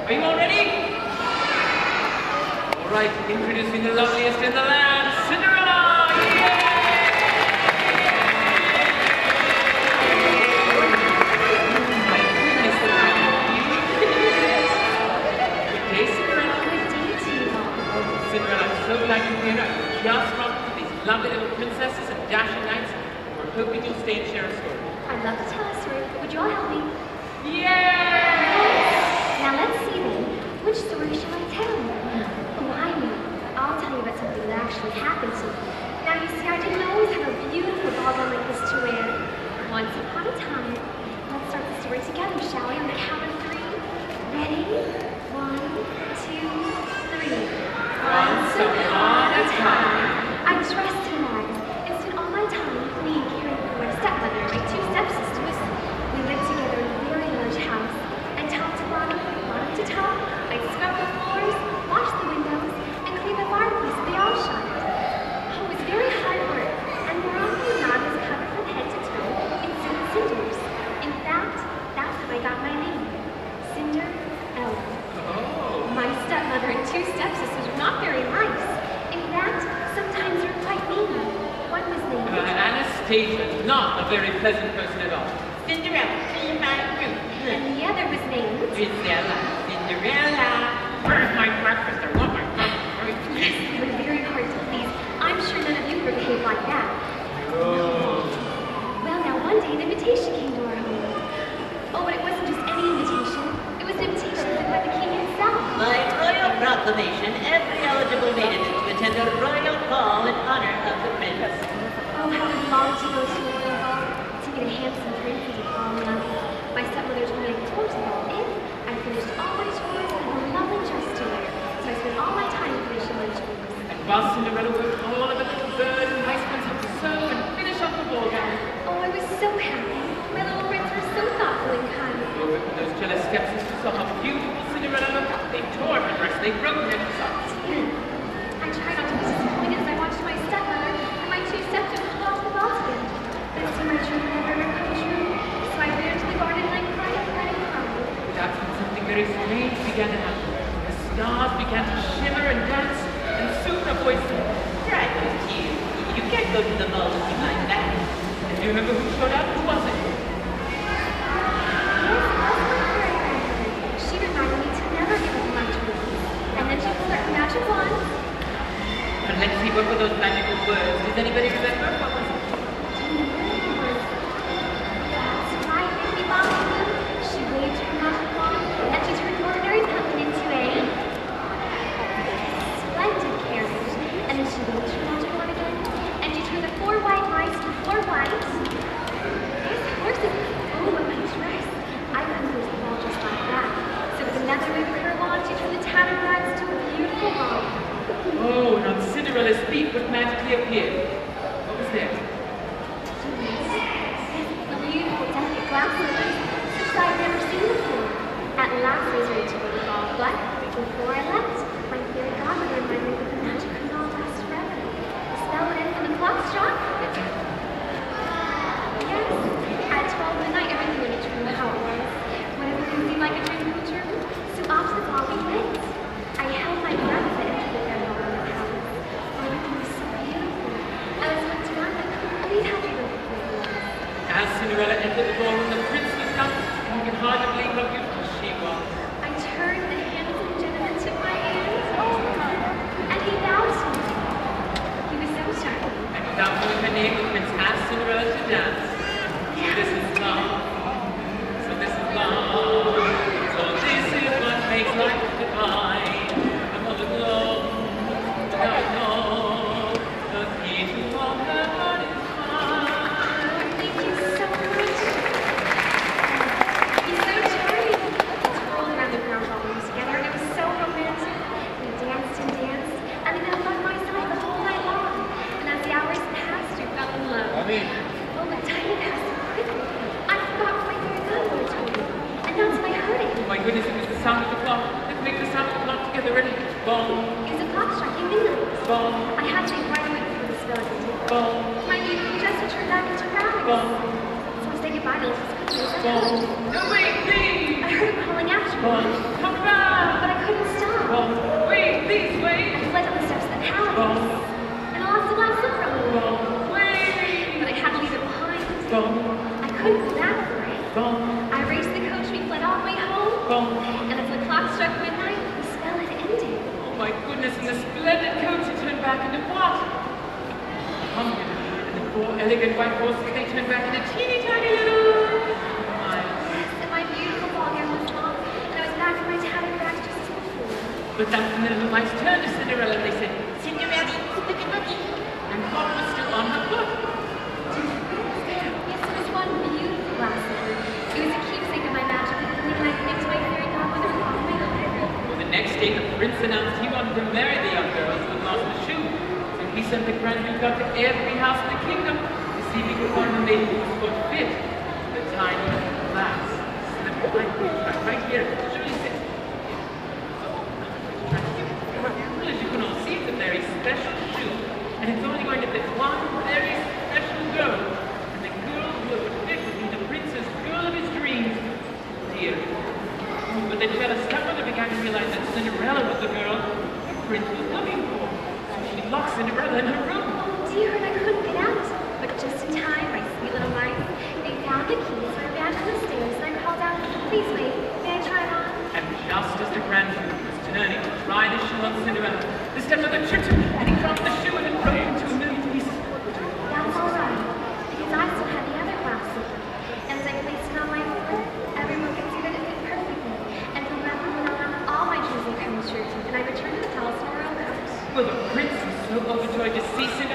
Are you all ready? All right, introducing the loveliest in the land, Cinderella! Yay! My goodness, what a beauty. Good day, Cinderella. Good day to you all. Cinderella, I'm so glad you're here. I just welcomed to these lovely little princesses and dashing knights. We're hoping you'll stay and share a story. I'd love to tell a story. Would you all help me? Yay! Now let's see then. Which story shall I tell? Oh, I know. I'll tell you about something that actually happened to me. Now you see, I didn't always have a beautiful ball gown like this to wear. Once upon a time. Let's start the story together, shall we? On the count of 3. Ready? 1, 2, 3. Once upon a time. I dressed in rags and spent all my time being cared for my stepmother and my 2 stepsisters. We lived together in a very large house, and top to bottom to top, I'd scrub the floors, wash the windows, and clean the fireplace so they all shined. Oh, it was very hard work, and more often than not, I was covered from head to toe in soot and cinders. In fact, that's how I got my name, Cinderella. Oh. My stepmother and 2 stepsisters were not very nice. In fact, sometimes they were quite mean. One was named Anastasia, not a very pleasant person at all. Cinderella, be my room. and the other was named Gisela. Cinderella. Where's my breakfast? I want my breakfast. Yes, they were very hard to please. I'm sure none of you ever behaved like that. Oh. Well, now one day an invitation came to our home. Oh, but it wasn't just any invitation. It was an invitation sent by the king himself. By royal proclamation, every eligible maiden is to attend a royal ball in honor of the prince. Oh, how I longed to go to a royal ball to meet a handsome prince and to fall in love. My stepmother told me I could the ball if I finished all my chores and had a lovely dress to wear. So I spent all my time finishing my chores. And while Cinderella worked all of the little birds and mice went to sew and finish off the ball gown. Oh, I was so happy. My little prince were so thoughtful and kind. Oh, but when those jealous stepsisters saw how beautiful Cinderella looked, they tore her dress, they broke her socks. I tried not to be disappointed as I watched my stepmother and my 2 stepsisters pull off the ball together. But it seemed my dream would never come true. So I went into the garden and I cried and cried and cried. That's when something very strange began to happen. The stars began to shimmer and dance, and soon a voice said, Right, you. You can't go to the ball looking like that. and do you remember who showed up? Who was it? Yes, it was my fairy grandmother. She reminded me to never give up my dreams. And then she pulled out her magic wand. And let's see, what were those magical words? Does anybody remember? What was it? That's right, baby Bobby. She waved her magic wand and she turned ordinary pumpkin into a splendid carriage. And then she waved her magic wand again and she turned the 4 white mice into 4 white. Yes, horses. Oh, and my dress. I couldn't lose the ball just like that. So with another wave of her wand, she turned the tattered rags to a beautiful ball. Oh, and on Cinderella's feet what magically appeared. What was there? The beautiful, delicate glasses, such as I've never seen before. At last I was ready to go to the ball, but before I left, my fairy godmother reminded me that the magic could not last forever. The spell would end when the clock struck. Yes, at 12 midnight, everything would return to how it was. When everything seemed like a dream come true, so off to the ball we went. I held my breath as I entered the grand hall of the palace. Everything was so beautiful. I was left around, I couldn't believe how beautiful it was. As Cinderella entered the ballroom, the prince looked up, and you can hardly believe how beautiful she was. I turned, the handsome gentleman took my hand, and he bowed to me. He was so charming. And without knowing her name, the prince asked Cinderella to dance. So this is love. So this is love. So this is what makes life divine. I'm all alone. Now I know the key to all her heart is mine. Thank you so much. He's so charming. We twirled around the ground ballroom together, and it was so romantic. We danced and danced, and then held by my side the whole night long. And as the hours passed, we fell in love. Oh, but time passed so quickly. I forgot what my fairy godmother told me, and that's when I heard it. Oh my goodness, it was the sound of the clock. Let's make the sound of the clock together. Ready? Boom, It was a clock striking midnight. boom, I had to leave right away before the spell ended. boom, My beautiful dress would turn back into rags. boom, So I said goodbye to little quickly as I boom. could. No, wait, please. I heard him calling after me. Boom, come back. back into what? Pumpkin and the four elegant white horses, they turned back into teeny tiny little mice. And my beautiful ball gown was off, and I was back in my tattered rags just as before. But that's when the little mice turned to Cinderella and they said, Cinderella, boogie boogie. and what was still on her foot? Yes, it was one beautiful glass slipper. It was a keepsake of my magic ring, and I thanked my fairy godmother for all my help. Well, the next day the prince announced he wanted to marry the young girls who had lost the shoe. So he sent the grand duke out to every house in the kingdom to see if he could find a maiden whose foot fit the tiny glass slipper. Right here, show you this. Well, as you can all see, it's a very special shoe, and it's only going to fit one very special girl. And the girl who it would fit would be the princess girl of his dreams, dear. But the jealous stepmother began to realize that Cinderella was the girl the prince was looking for. So she locked Cinderella in her room. Oh dear, and I couldn't get out. But just in time, my sweet little mice, they found the key, so I ran to the stairs and I called out, please wait, may I try it on? And just as the grand duke was turning to try the shoe on Cinderella, the stepmother tripped him and he dropped the shoe and it broke into a million pieces. That's all right, because I still had the other glass slipper. And as I placed it on my foot, everyone could see that it fit perfectly. And from that moment on, all my dreams had come true, and I returned to the palace in a royal coach. Well, the prince was so overjoyed to see Cinderella